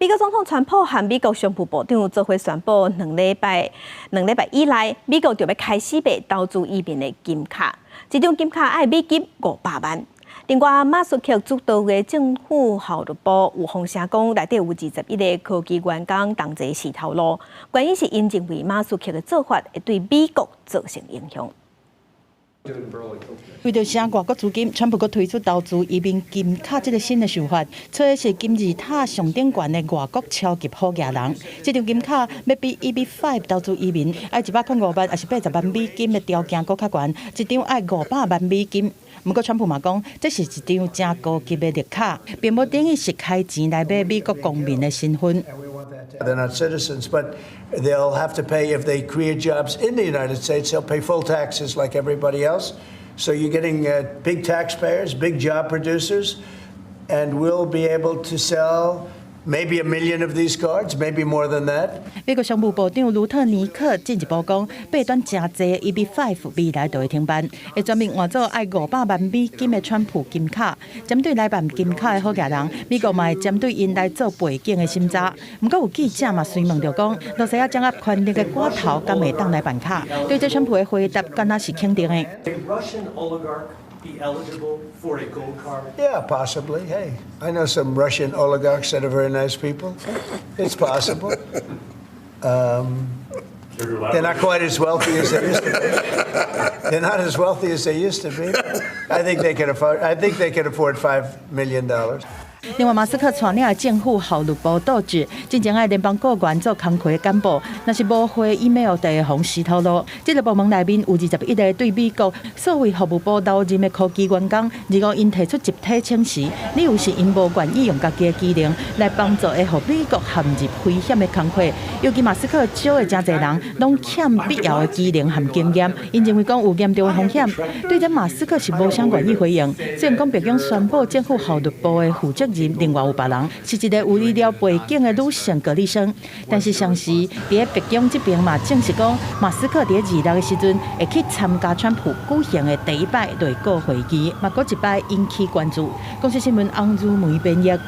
美国总统川普和美国商务部长做伙宣布，两礼拜以内，美国就要开始卖投资移民的金卡，一张金卡要美金500万。另外，马斯克主导的政府效率部有风声讲，内底有21个科技员工同齐洗头路，原因是因认为马斯克的做法会对美国造成影响。 为着省外国资金，川普阁推出投资移民金卡这个新的手法，找的是金字塔上顶悬的外国超级好野人。这张金卡要比EB5投资移民要105万，还是80万美金的条件阁较悬，一张要500万美金。不过，川普嘛讲，这是一张正高级的绿卡，并无等于是开钱来买美国公民的身份。 They're not citizens, but they'll have to pay if they create jobs in the United States. They'll pay full taxes like everybody else. So you're getting big taxpayers, big job producers, and we'll be able to sell maybe 1 million of these cards, maybe more than that. 美国商务部长卢特尼克进一步讲，备端真济 EB5 未来就会停办，会专门换做爱500万美金的川普金卡。针对来办金卡的好野人，美国嘛会针对因来做背景的审查。不过有记者嘛询问着讲，罗西亚掌握权力的寡头敢会当来办卡？对这川普的回答，敢若是肯定的。 Be eligible for a gold card? Yeah, possibly. Hey, I know some Russian oligarchs that are very nice people. It's possible. They're not quite as wealthy as they used to be. They're not as wealthy as they used to be. I think they can afford. I think they can afford $5 million. 另外，马斯克带领的政府效率部导致真正爱联邦雇员做工课的干部，若是无回 email 就会防洗头路。这个部门内面有21个对美国所谓服务部留任的科技员工，如果因提出集体请辞，理由是因无愿意用家己的技能来帮助会互美国陷入危险的工课。尤其马斯克招的真侪人，拢欠必要的技能和经验，因认为讲有严重的风险。对这马斯克是无啥愿意回应，虽然讲白宫宣布政府效率部的负责人。 另外有别人是一个有医疗背景的女性管理生，但是上时伫白宫这边嘛证实讲，马斯克伫26的时阵会去参加川普举行的第一摆内阁会议，嘛搁一摆引起关注。公司新闻翁如梅编译。